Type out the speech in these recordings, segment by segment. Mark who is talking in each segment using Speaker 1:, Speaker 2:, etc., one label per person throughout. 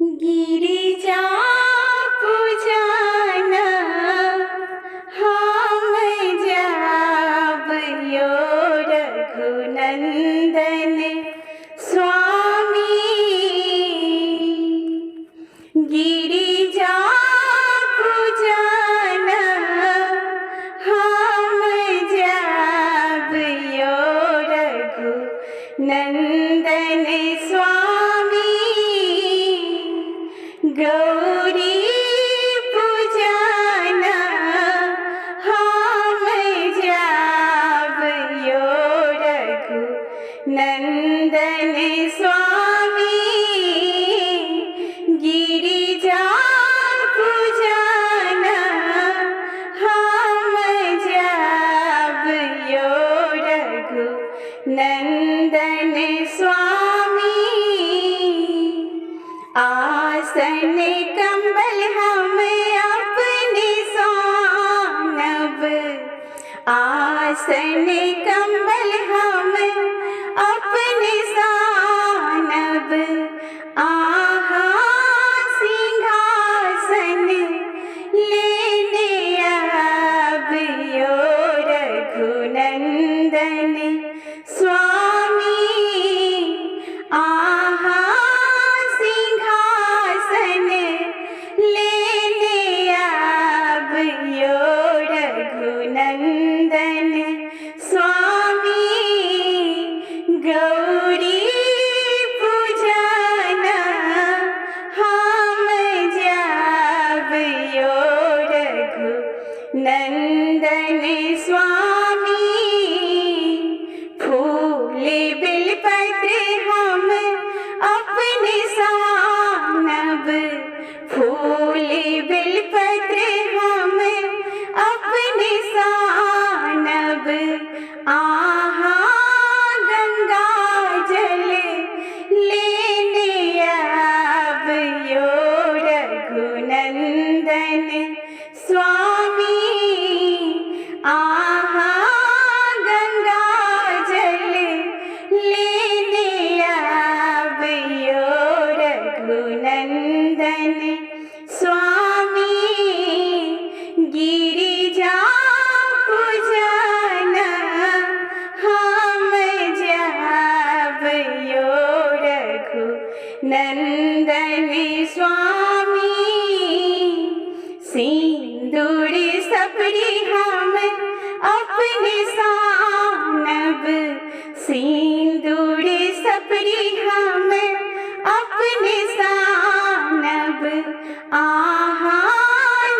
Speaker 1: गिरिजा पूजना हम जाब यो रघुनंदन स्वामी। गिरिजा पूजना हम जाब यो रघुनंदन स्वामी। गौरी पूजना हम जाब यो रघुनंदन स्वामी। गिरिजा पूजना हम जाब यो रघुनंदन स्वामी। आसन कंबल हम अपने सानब, आसन कंबल हम अपने सानब। आहा सिंहासन लेने अब यो रघुनंदन स्वामी। आहा सिंहासन लेने अब यो रघुनंदन स्वामी। गौरी पूजना हम जाब यो रघुनंदन स्वामी। फूल बिलपत्र हम अपने सानब, फूल बिलपत्र हम अपने सानब। आहा गंगा जल लेने अब यो रघुनंदन स्वामी। आहा गंगा जल लेने अब यो रघुनंदन स्वामी। गिरिजा पूजना हम जाब यो रघुनंदन स्वामी। सिंदूर सबरी हम अपने सानब, सिंदूर सबरी हम अपने सानब। आहा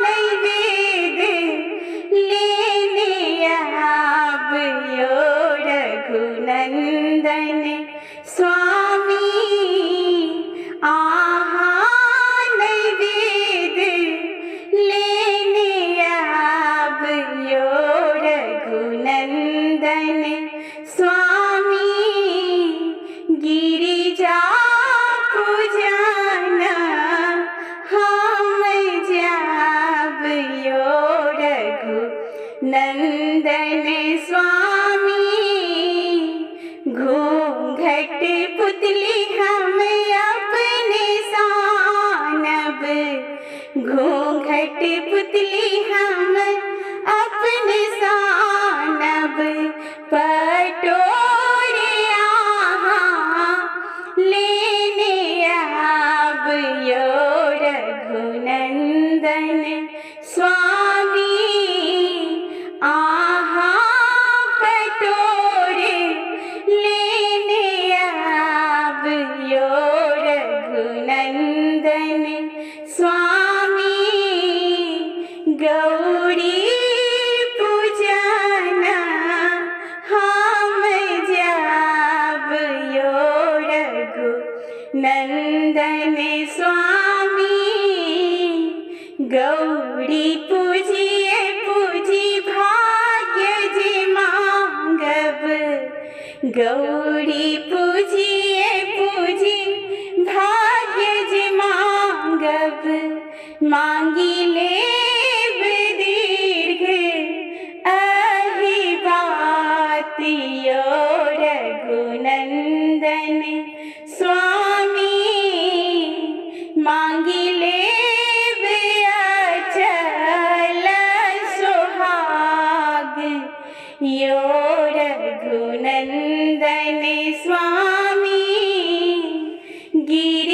Speaker 1: नैवेद्य लेने अब यो रघुनंदन स्वामी। आहा नैवेद्य लेने अब यो रघुनंदन स्वामी। गिरिजा पूजना हम जाब यो रघुनंदन स्वामी। घूंघट पुतली हम अपने सानब, घूंघट पुतली हम अपने सानब। पटोरे आहा लेने अब यो रघुनंदन स्वामी। आहा पटोरे लेने अब यो रघुनंदन स्वामी। गौरी पूजना हम जाब यो रघुनंदन स्वामी। गौरी पूजिए पूजी भाग्य जी मांगब, गौरी पूजिए पूजी भाग्य जी मांगब। मांगी लेब दीर्घ अहि बात यो रघुनंदन स्वामी। मांगी लेब अचल सुहाग। यो रघुनंदन स्वामी गिरि